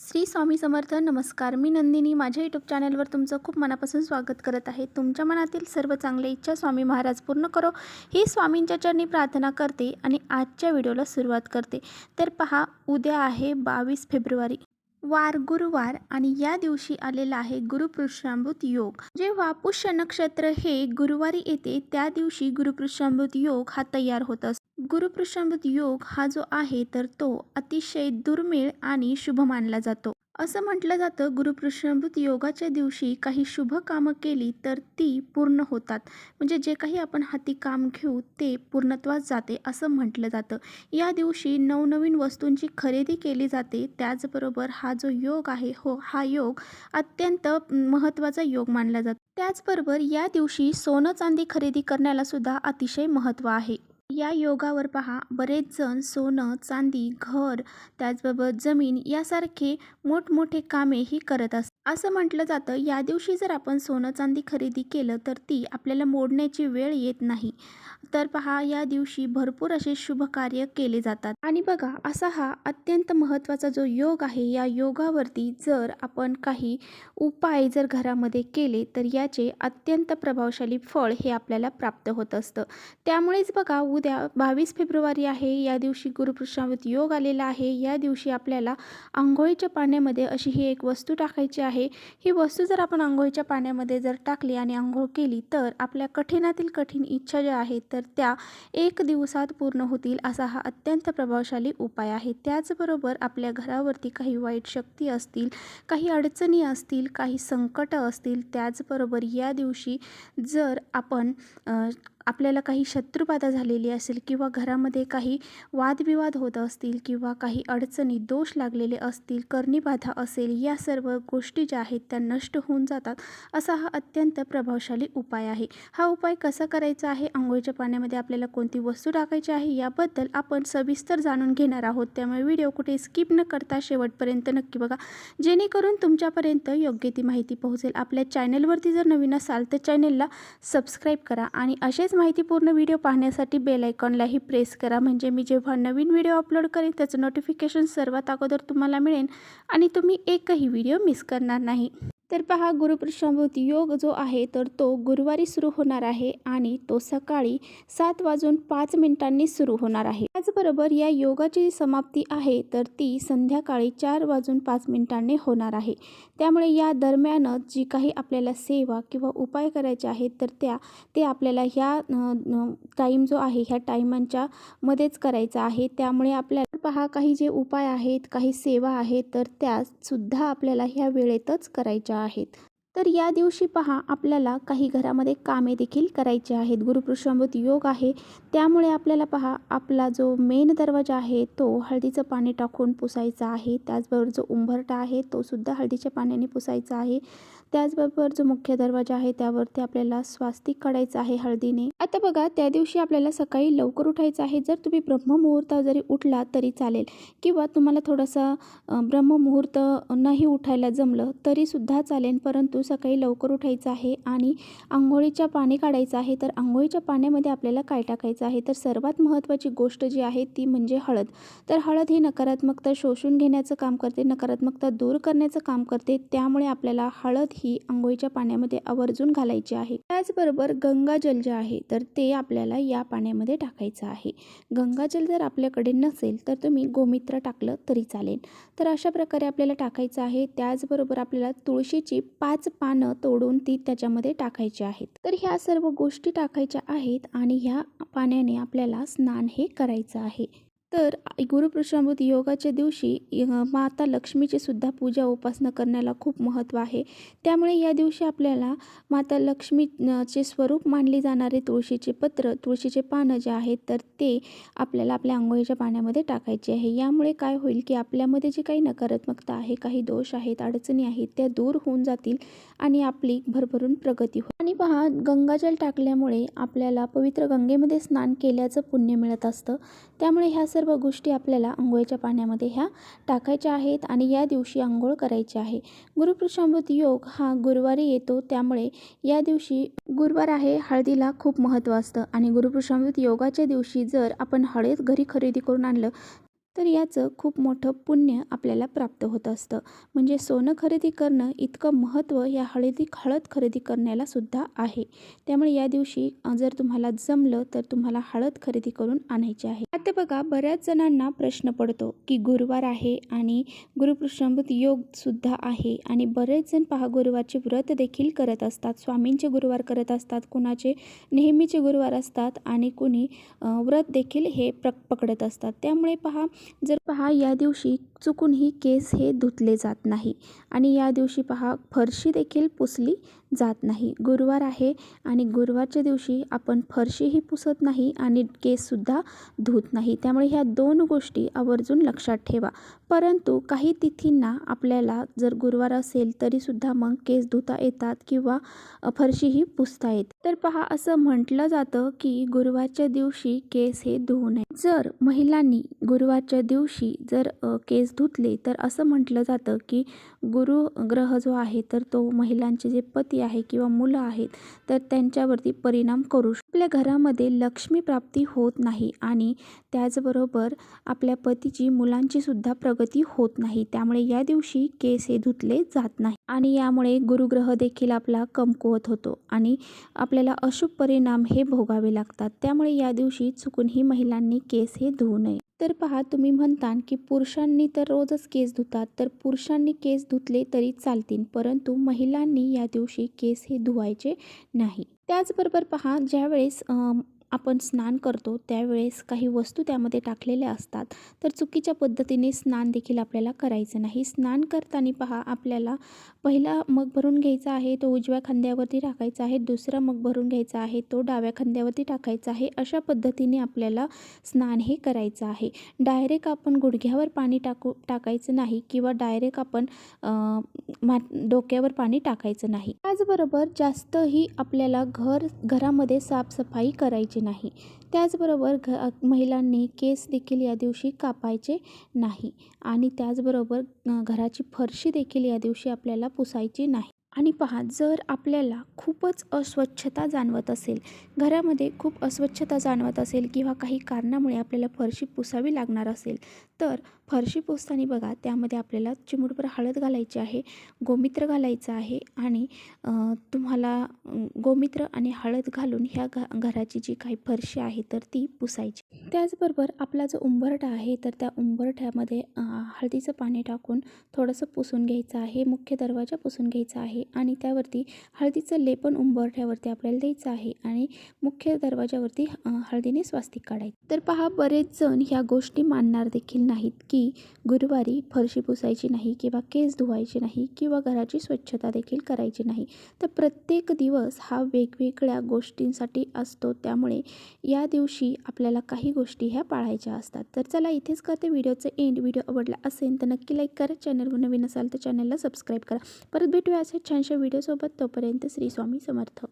श्री स्वामी समर्थ. नमस्कार, मी नंदिनी. माझ्या यूट्यूब चॅनलवर तुमचं खूप मनापासून स्वागत करत आहे. तुमच्या मनातील सर्व चांगल्या इच्छा स्वामी महाराज पूर्ण करो ही स्वामींच्या चरणी प्रार्थना करते आणि आजच्या व्हिडिओला सुरुवात करते. तर पहा, उद्या आहे 22 फेब्रुवारी, वार गुरुवार, आणि या दिवशी आलेला आहे गुरुपुष्यामृत योग. जेव्हा पुष्य नक्षत्र हे गुरुवारी येते त्या दिवशी गुरुपुष्यामृत योग हा तयार होत असतो. गुरुपुष्यामृत योग हा जो आहे तर तो अतिशय दुर्मिळ आणि शुभ मानला जातो. असं म्हटलं जातं, गुरुपुष्यामृत योगाच्या दिवशी काही शुभ कामं केली तर ती पूर्ण होतात. म्हणजे जे काही आपण हाती काम घेऊ ते पूर्णत्वास जाते असं म्हटलं जातं. या दिवशी नवनवीन वस्तूंची खरेदी केली जाते. त्याचबरोबर हा जो योग आहे हा योग अत्यंत महत्त्वाचा योग मानला जातो. त्याचबरोबर या दिवशी सोनं चांदी खरेदी करण्याला सुद्धा अतिशय महत्त्व आहे. या योगावर पहा, बरेच जण सोनं चांदी, घर, त्याचबरोबर जमीन यासारखे मोठमोठे कामेही करत असतात. असं म्हटलं जातं, या दिवशी जर आपण सोनं चांदी खरेदी केलं तर ती आपल्याला मोडण्याची वेळ येत नाही. तर पहा, या दिवशी भरपूर असे शुभ कार्य केले जातात. आणि बघा, असा हा अत्यंत महत्त्वाचा जो योग आहे, या योगावरती जर आपण काही उपाय जर घरामध्ये केले तर याचे अत्यंत प्रभावशाली फळ हे आपल्याला प्राप्त होत असतं. त्यामुळेच बघा, उद्या 22 फेब्रुवारी आहे. या दिवशी गुरुपुष्यामृत योग आलेला आहे. या दिवशी आपल्याला अंघोळीच्या पाण्यामध्ये अशी ही एक वस्तू टाकायची आहे. ही वस्तू जर आपण अंघोळीच्या पाण्यामध्ये जर टाकली आणि अंघोळ केली तर आपल्या कठीणातील कठीण इच्छा ज्या आहेत तर त्या 1 दिवसात पूर्ण होतील. असा हा अत्यंत प्रभावशाली उपाय आहे. त्याचबरोबर आपल्या घरावरती काही वाईट शक्ती असतील, काही अडचणी असतील, काही संकट असतील, त्याचबरोबर या दिवशी जर आपण आपल्याला काही शत्रुबाधा झालेली असेल किंवा घरामध्ये काही वादविवाद होत असतील किंवा काही अडचणी दोष लागलेले असतील, करणीबाधा असेल, या सर्व गोष्टी ज्या आहेत त्या नष्ट होऊन जातात. असा हा अत्यंत प्रभावशाली उपाय आहे. हा उपाय कसा करायचा आहे, अंघोळीच्या पाण्यामध्ये आपल्याला कोणती वस्तू टाकायची आहे याबद्दल आपण सविस्तर जाणून घेणार आहोत. त्यामुळे व्हिडिओ कुठे स्किप न करता शेवटपर्यंत नक्की बघा, जेणेकरून तुमच्यापर्यंत योग्य ती माहिती पोहोचेल. आपल्या चॅनलवरती जर नवीन असाल तर चॅनलला सबस्क्राईब करा आणि असेच माहितीपूर्ण व्हिडिओ पाहण्यासाठी बेल आयकॉनलाही प्रेस करा. म्हणजे मी जेव्हा नवीन व्हिडिओ अपलोड करेन त्याचं नोटिफिकेशन सर्वात अगोदर तुम्हाला मिळेल आणि तुम्ही एकही व्हिडिओ मिस करणार नाही. तर पहा, गुरुपुष्यामृत योग जो आहे तर तो गुरुवारी सुरू होणार आहे आणि तो सकाळी 7:05 सुरू होणार आहे. त्याचबरोबर या योगाची समाप्ती आहे तर ती संध्याकाळी 4:05 होणार आहे. त्यामुळे या दरम्यानच जी काही आपल्याला सेवा किंवा उपाय करायचे आहेत तर ते आपल्याला ह्या टाईम जो आहे ह्या टाईमांच्या मध्येच करायचा आहे. त्यामुळे आपल्याला पहा, काही जे उपाय आहेत, काही सेवा आहेत तर त्यासुद्धा आपल्याला ह्या वेळेतच करायच्या आहेत. तर या दिवशी पहा, आपल्याला काही घरामध्ये कामे देखील करायचे आहेत. गुरुपुष्यामृत योग आहे त्यामुळे आपल्याला पहा, आपला जो मेन दरवाजा आहे तो हळदीचं पाणी टाकून पुसायचा आहे. त्याचबरोबर जो उंबरठा आहे तो सुद्धा हळदीच्या पाण्याने पुसायचा आहे. त्याचबरोबर जो मुख्य दरवाजा आहे त्यावरती आपल्याला स्वास्तिक काढायचं आहे हळदीने. आता बघा, त्या दिवशी आपल्याला सकाळी लवकर उठायचं आहे. जर तुम्ही ब्रह्ममुहूर्तावर जरी उठला तरी चालेल किंवा तुम्हाला थोडंसं ब्रह्ममुहूर्त नाही उठायला जमलं तरीसुद्धा चालेल, परंतु सकाळी लवकर उठायचं आहे आणि अंघोळीच्या पाणी काढायचं आहे. तर अंघोळीच्या पाण्यामध्ये आपल्याला काय टाकायचं आहे तर सर्वात महत्त्वाची गोष्ट जी आहे ती म्हणजे हळद. तर हळद ही नकारात्मकता शोषून घेण्याचं काम करते, नकारात्मकता दूर करण्याचं काम करते. त्यामुळे आपल्याला हळद ही अंघोळीच्या पाण्यामध्ये आवर्जून घालायची आहे. त्याचबरोबर गंगाजल जे आहे तर ते आपल्याला या पाण्यामध्ये टाकायचं आहे. गंगाजल जर आपल्याकडे नसेल तर तुम्ही गोमित्र टाकलं तरी चालेल. तर अशा प्रकारे आपल्याला टाकायचं आहे. त्याचबरोबर आपल्याला तुळशीची 5 पानं तोडून ती त्याच्यामध्ये टाकायची आहेत. तर ह्या सर्व गोष्टी टाकायच्या आहेत आणि ह्या पाण्याने आपल्याला स्नान हे करायचं आहे. तर गुरुपुष्यामृत योगाच्या दिवशी माता लक्ष्मीची सुद्धा पूजा उपासना करण्याला खूप महत्त्व आहे. त्यामुळे या दिवशी आपल्याला माता लक्ष्मीचे स्वरूप मानले जाणारे तुळशीचे पत्र, तुळशीचे पानं जे आहेत तर ते आपल्याला आपल्या अंघोळीच्या पाण्यामध्ये टाकायचे आहे. यामुळे काय होईल की आपल्यामध्ये जी काही नकारात्मकता आहे, काही दोष आहेत, अडचणी आहेत त्या दूर होऊन जातील आणि आपली भरभरून प्रगती होईल. आणि पहा, गंगाजल टाकल्यामुळे आपल्याला पवित्र गंगेमध्ये स्नान केल्याचं पुण्य मिळत असतं. त्यामुळे ह्या सर्व गोष्टी आपल्याला अंघोळीच्या पाण्यामध्ये ह्या टाकायच्या आहेत आणि या दिवशी अंघोळ करायची आहे. गुरुपुष्यामृत योग हा गुरुवारी येतो त्यामुळे या दिवशी गुरुवार आहे, हळदीला खूप महत्त्व असतं आणि गुरुपुष्यामृत योगाच्या दिवशी जर आपण हळद घरी खरेदी करून आणलं तर याचं खूप मोठं पुण्य आपल्याला प्राप्त होत असतं. म्हणजे सोनं खरेदी करणं इतकं महत्त्व या हळद खरेदी करण्याला सुद्धा आहे. त्यामुळे या दिवशी जर तुम्हाला जमलं तर तुम्हाला हळद खरेदी करून आणायची आहे. आता बघा, बऱ्याच जणांना प्रश्न पडतो की गुरुवार आहे आणि गुरुपुष्यंभूत योग सुद्धा आहे आणि बरेच जण पहा गुरुवारचे व्रत देखील करत असतात. स्वामींचे गुरुवार करत असतात, कुणाचे नेहमीचे गुरुवार असतात आणि कुणी व्रत देखील हे पकडत असतात. त्यामुळे पहा या दिवशी चुकूनही केस हे धुतले जात नाही आणि या दिवशी पहा फरशी देखील पुसली जात नाही. गुरुवार आहे आणि गुरुवारच्या दिवशी आपण फरशीही पुसत नाही आणि केससुद्धा धुत नाही. त्यामुळे ह्या 2 गोष्टी आवर्जून लक्षात ठेवा. परंतु काही तिथींना आपल्याला जर गुरुवार असेल तरीसुद्धा मग केस धुता येतात किंवा फरशीही पुसता येते. तर पहा, असं म्हटलं जातं की गुरुवारच्या दिवशी केस हे धुवू नये. जर महिलांनी गुरुवारच्या दिवशी जर केस धुतले तर असं म्हटलं जातं की गुरु ग्रह जो आहे तर तो महिलांचे जे पती आहे किंवा मुलं आहेत तर त्यांच्यावरती परिणाम करू शकतो. आपल्या घरामध्ये लक्ष्मी प्राप्ती होत नाही आणि त्याचबरोबर आपल्या पतीची मुलांची सुद्धा प्रगती होत नाही. त्यामुळे या दिवशी केस हे धुतले जात नाही आणि यामुळे गुरुग्रह देखील आपला कमकुवत होतो आणि आपल्याला अशुभ परिणाम हे भोगावे लागतात. त्यामुळे या दिवशी चुकूनही महिलांनी केस हे धुवू नये. तर पहा, तुम्ही म्हणता की पुरुषांनी तर रोजच केस धुतात, तर पुरुषांनी केस धुतले तरी चालतील, परंतु महिलांनी या दिवशी केस हे धुवायचे नाही. त्याचबरोबर पहा, ज्यावेळेस आपण स्नान करतो त्यावेळेस काही वस्तू त्यामध्ये टाकलेल्या असतात, तर चुकीच्या पद्धतीने स्नान देखील आपल्याला करायचं नाही. स्नान करताना पहा, आपल्याला पहिला मग भरून घ्यायचा आहे तो उजव्या खांद्यावरती टाकायचा आहे, दुसरा मग भरून घ्यायचा आहे तो डाव्या खांद्यावरती टाकायचा आहे. अशा पद्धतीने आपल्याला स्नान हे करायचं आहे. डायरेक्ट आपण गुडघ्यावर पाणी टाकायचं नाही किंवा डायरेक्ट आपण डोक्यावर पाणी टाकायचं नाही. त्याचबरोबर जास्तही आपल्याला घरामध्ये साफसफाई करायची नाही. त्याचबरोबर महिलांनी केस देखील या दिवशी कापायचे नाही आणि त्याचबरोबर घराची फरशी देखील या दिवशी आपल्याला पुसायची नाही. आणि पहा, जर आपल्याला खूपच अस्वच्छता जाणवत असेल, घरामध्ये खूप अस्वच्छता जाणवत असेल किंवा काही कारणामुळे आपल्याला फरशी पुसावी लागणार असेल, तर फरशी पुसताना बघा त्यामध्ये आपल्याला चिमूटभर हळद घालायची आहे, गोमित्र घालायचं आहे आणि तुम्हाला गोमित्र आणि हळद घालून ह्या घराची जी काही फरशी आहे तर ती पुसायची. त्याचबरोबर आपला जो उंबरठा आहे तर त्या उंबरठ्यामध्ये हळदीचं पाणी टाकून थोडंसं पुसून घ्यायचं आहे, मुख्य दरवाजा पुसून घ्यायचा आहे आणि त्यावरती हळदीचं लेपन उंबरठ्यावरती आपल्याला द्यायचं आहे आणि मुख्य दरवाजावरती हळदीने स्वास्तिक काढायचं. तर पहा, बरेच जण ह्या गोष्टी मानणार देखील नाहीत की गुरुवारी फरशी पुसायची नाही किंवा केस धुवायचे नाही किंवा घराची स्वच्छता देखील करायची नाही. तर प्रत्येक दिवस हा वेगवेगळ्या गोष्टींसाठी असतो. त्यामुळे या दिवशी आपल्याला काही गोष्टी ह्या पाळायच्या असतात. तर चला, इथेच करते व्हिडिओचं एंड. व्हिडिओ आवडला असेल तर नक्की लाईक करा, चॅनलवर नवीन असाल तर चॅनलला सबस्क्राईब करा. परत भेटूया असे छानशा व्हिडिओसोबत. तोपर्यंत श्री स्वामी समर्थ.